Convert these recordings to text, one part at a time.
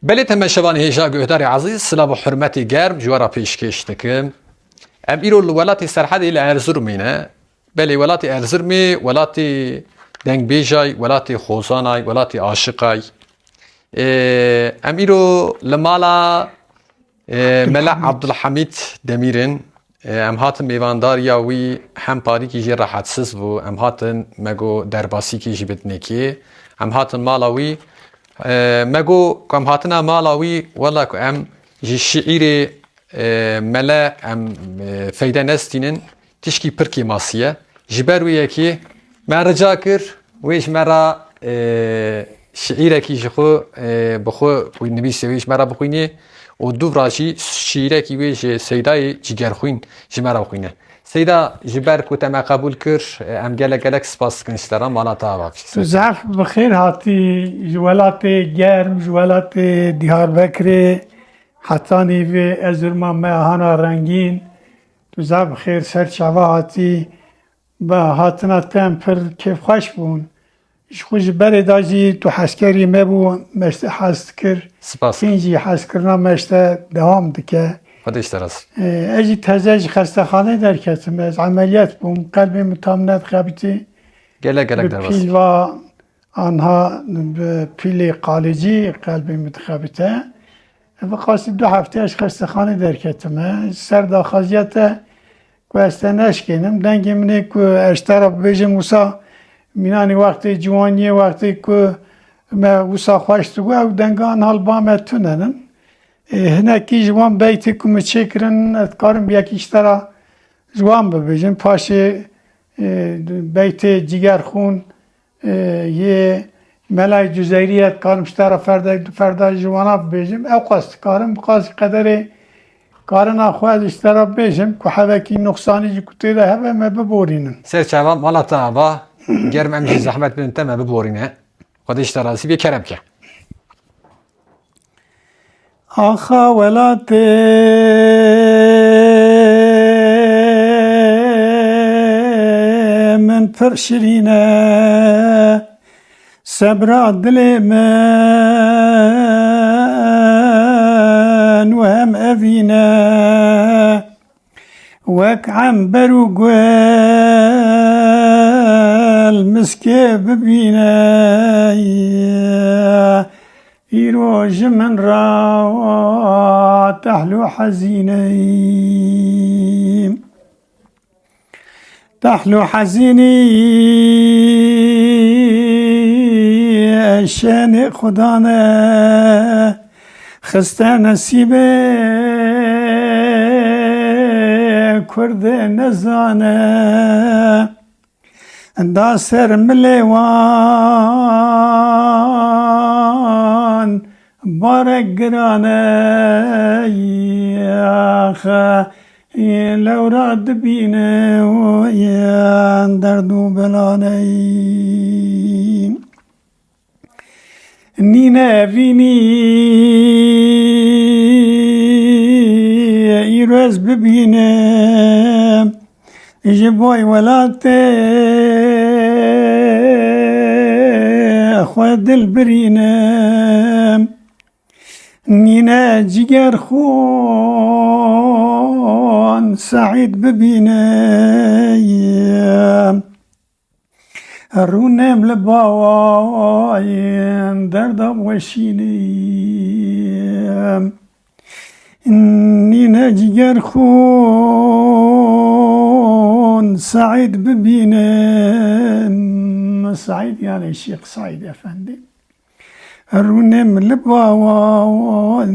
بله تماشاوان هیجا گهدار عزیز سلام و حرمتی گرم جوارا پیشکش دکم. ام ایرو ولات سرحد الى ارزرمینه. بله ولات ارزرمی ولات دنگ بیجای ولات خوزانای ولات عاشقای. ام ایرو لمالا ملا عبدالحمید دمیرن. ام هاتن میواندار یاوی هم پاری کی جی راحتسز و ام هاتن مگو درباسی کی جی بدنکی. ام هاتن مالاوی مگو کم هاتنا مالاوی والله ام جی شعیر ملا ام فایده نستینن تشکی پرکی ماسیه جبرویه کی من رجا کر ویش مرا شعیره کی جخو بخو وی نبیسه ویش مرا بخوینه و دو راشی شعیره کی ویش سیدای جگر خوین جمرا بخوینه سيدا جبار كوتا ما قبول كر ام جالك سباس كنشترا مالا تاوا زعف بخير هاتي جوالاتي جرم جوالاتي ديار بكري حتاني في ازرما ما هانا رنگين زعف بخير سر شعبا هاتي با هاتنا تمپر كيف خوش بون خوش بره داجي تو حسكري مبو مشت حس كر سپاس اینجی حس کرنا مشت دوام دکه خودش درست اجی تزاج خستخانه در کتم از عملیات بوم قلبی متامنت خبیتی گله به درست پیل و آنها به پیل قالجی قلبی متخبیته و قاسی 2 هفته اش خستخانه در کتم سر داخازیت که استنش کنم دنگی منه که اشترا بیجه موسا مینانی وقتی جوانی وقتی که ما وسا خوشت و دنگان حال با متونن هنا کی جوان بیتی که مچکرن اتکارم بیا کیشترا جوان ببیجن پاشه بیت جگر خون یه ملای جزیریت کارم شترا فردا جوانا ببیجم او قاست کارم قاست قدر کارنا خواهد اشترا ببیجم که حوکی نقصانی جی کتی ده هبه ما ببورینن سر چاوا مالا تاوا گرم ام جی زحمت بنت ما ببورینه خودش درست بی کرم که آخا ولات من فرشرینه صبر دل من وهم أفينا وك عنبر وقوال مسكي ببينا يروج من را تحلو حزيني تحلو حزيني شان خدانا خسته نصیبه کرد نزانه دا سر ملیوان بارک گرانه آخه لو راد بینه و درد و بلانه نینه وینی ایروز ببینم جبوی ولاته خواه دل برینم نینه جگر خون سعید ببینم رونم لباوایم دردم وشینیم نینه جگر خون سعید ببینم سعید یعنی شیخ سعید افندی رونم لباوایم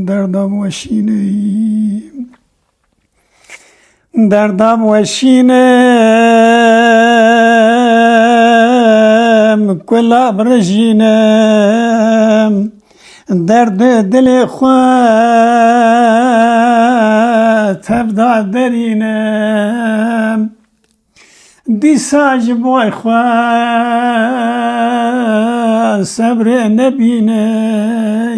دردم وشینیم دردم وشینم کلا برژینم درد دل خود تبدا درینم دیساج بای خود صبر نبینم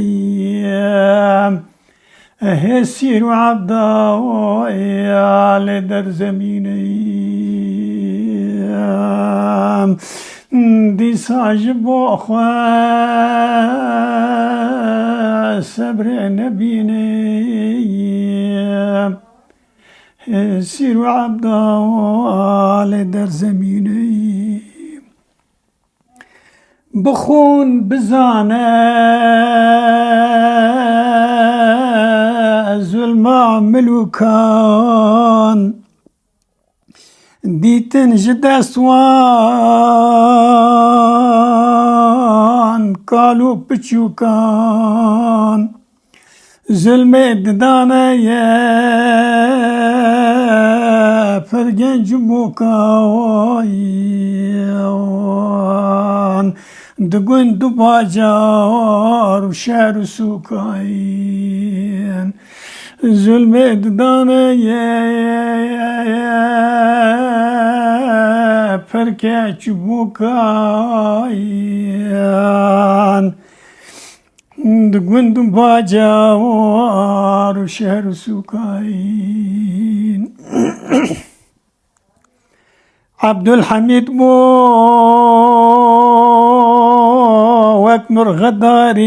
هسیر و عبدال در زمینم دیساج با خود صبر نبینیم سیر و عبدال در زمینیم بخون بزانه ظلم ملوکان دیتن جدستوان کالو پچوکان ظلم ددانه فرگنج موکایان دگون دو باجار و شهر و سوکاین ظلم ددانه فرگنج موکاین دگون دو باجار و شهر و سوکاین عبدالحمید بو وک مرغداری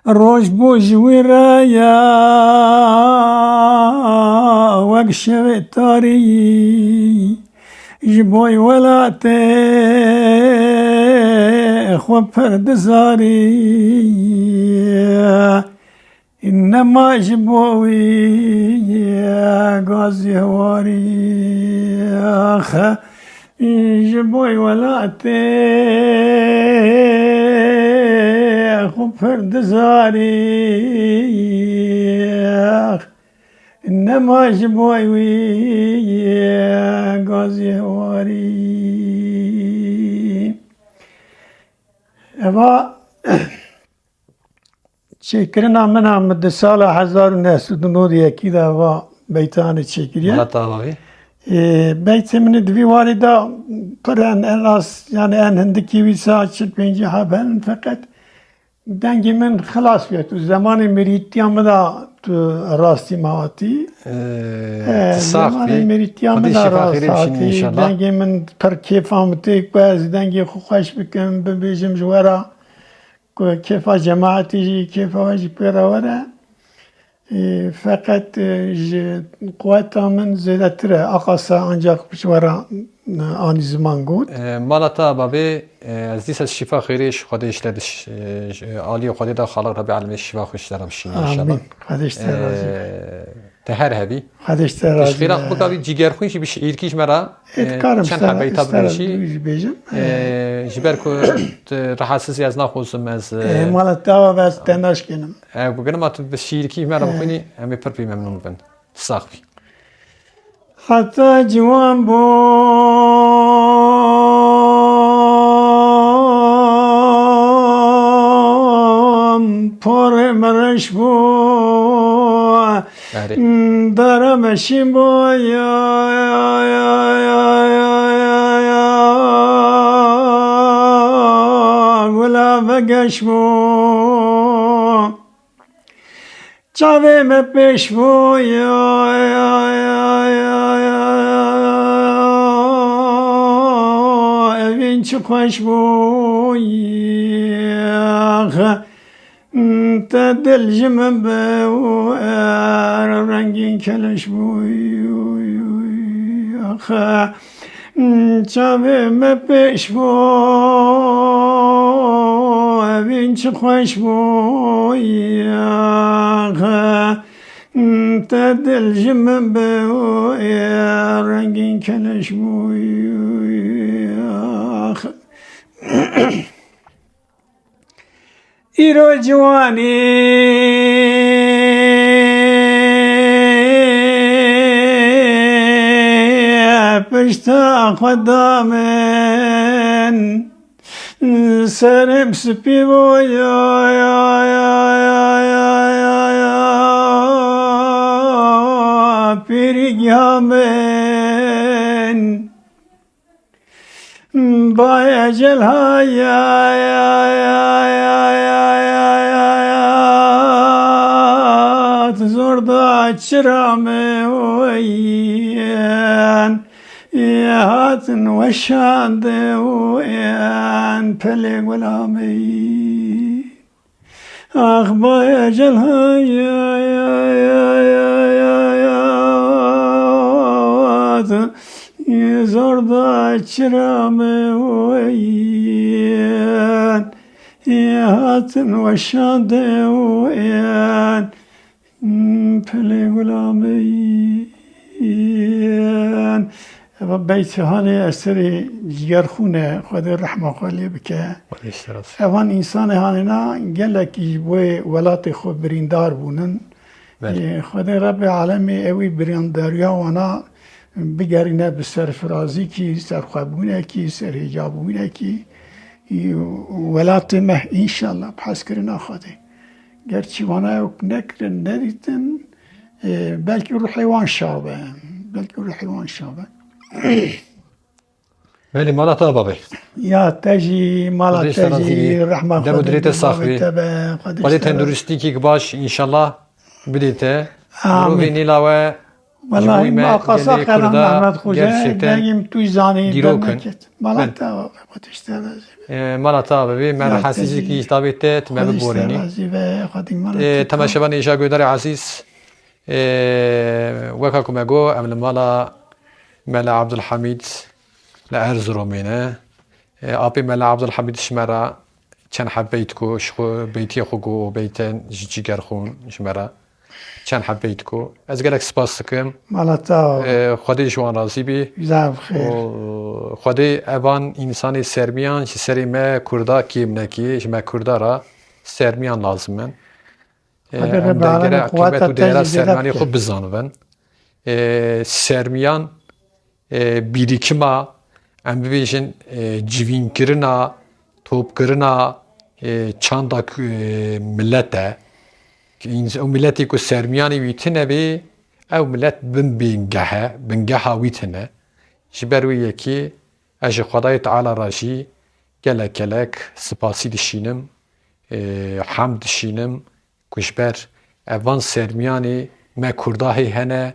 روش بو جویرایا وک شویتاری جبوی ولاته خوب پردزاری إنما جبوي غازي هواري أخ جبوي ولاتي أخو فرد زاري إنما جبوي غازي هواري أبا چکرنا من آمد سال 1991 دا و بیتان چکریه. مالا تاباوی. بیت من دویواری دا پران الاس یعنی ان هندکی ویسا 45 هابن فقط دنگی من خلاص بیاد تو زمان مریتیام دا تو راستی ماواتی. زمان مریتیام دا راستی دنگی من پر کیف آمده باز دنگی خوش بکن ببیجم جوارا كيف جماعتي كيف واجي بيراورا فقط قواتها من زيادة أقصى أنجاق بشورا آني زمان قود مالتا بابي از دیس از شفا خیریش خودش لدش عالی و خودی دا خالق ربی علمی شفا خوش دارم شینی آمین خودش ترازی تهر هبی خودش ترازی تشخیرا خوب کابی جیگر خویش بیش ایرکیش مرا اتکارم چند حبه ایتا بریشی بیجم جبر که رحاسسی از نخوزم از مالتا و بس تناش کنم بگنم ما تو بس ایرکیش مرا بخونی همی پر بی ممنون بند ساق بی حتی جوان پر مرش بو دارم شیم بو گلا بگش بو چاوه me پیش بو evin چه خوش بو تا دل جمع بو رنگین کلش بوی آخه چاوه ما پیش بو اوین چه خوش بوی آخه تا دل جمع بو رنگین کلش بوی آخه ایرو جوانی پشتا خدا من سرم سپی بویا پیرگیا من با اجل های زردا چرام وین هاتن وشاند وین پلی غلامی Akba ecel hayat zorda çırame oyen Hatın ve şade oyen Pele gulameyen Beyti hani eseri cigerxune Xwedê rehma xwe lê bike. Evan insanê hanîna gelek ji wê welatê xwe birîndar bûnin. Xwedê Rebbê Alemê ew ê birîndariya wana bigerîne bi serfirazîkî, serxwebûnekî, serhêcabûnekî welatê me înşallah bi hezkirina Xwedê. Gerçi wana ew nekirin, nedîtin belkî ruhê wan şabe. Belkî ruhê wan şabe. Beli malata babê. Ya tejî mala Xwedê tejî serazî rehma dev û dirête saxî. Xwedê tebe. tenduristîkî baş înşallah bidête. Amin. Mirovê nêla we Vallahi me akasa gelê kalan Kurda Mehmet Hoca gerçekten dengim tu zanî dîrok in. demeket. Mala te Xwedê malata babê me Ya hesîzekî tejî. hitabê te tu me biborînî. ve Xwedî mala Temeşevan êja Guhdarê Ezîz weka ku me got em li mala Mela Abdulhamîd li Erzeromê ne. Apê Mela Abdulhamîd ji me re çend heb beyt ku ji beytiyê xwe got û beytên ji cîger xwin ji me re çend heb beyt ku. Ez gelek spas dikim. Mala te Xwedê ji wan razî bî. güzel xêr. Xwedê evan însanê sermiyan ji serê me Kurda kêm nekî ji me Kurda re sermiyan lazim in. Xwedê Em Rabbil dergere Alemin akîbet û quvveta değera te jî zêde sermiyanê bike. xwe bizanibin. Sermiyan birîkima em bibêjin civînkirina, topkirina çanda millet e. Ew milletê ku sermiyanê wî tune bê ew millet bin bêngehe, bingeha wî tune. Ji ber wê yekê ez ji Xwedayê Teala re jî gelek gelek spasî dişînim, hemd dişînim ku ji ber evan sermiyanê me Kurda hê hene,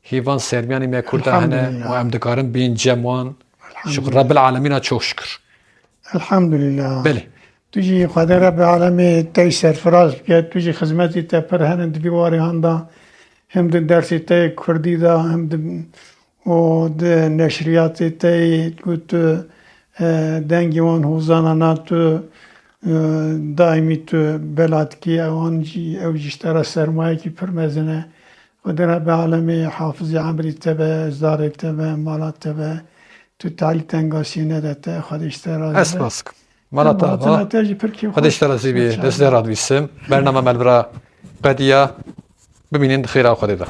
hêvan sermiyanê me Kurda hene û em dikarin bên cem wan ji Rabbil Alemîna çok şükür. Elhamdülillah. Belê. Tu jî Xwedê Rabbil Alemê te serfiraz bike, tu jî xizmetê te pir henin di bîwarîhan da, hem di dersê te Kurdî da, hem di û di neşriyatê te ku tu dengê wan hûzanana tu daîmî tu beladikî ewan jî ew jî ji te re sermayekî pir mezin e. Xwedê Rabbil Alemê hafizê emrê te be, zarê te be, mala te be, tu talî tengasî nede te, Xwedê ji te razî be. Ez spas dikim. Malata ava. Xwedê ji te razî bê. Destê radivîsim. Bername me li vir qediya bimînin di xêra Xwedê de.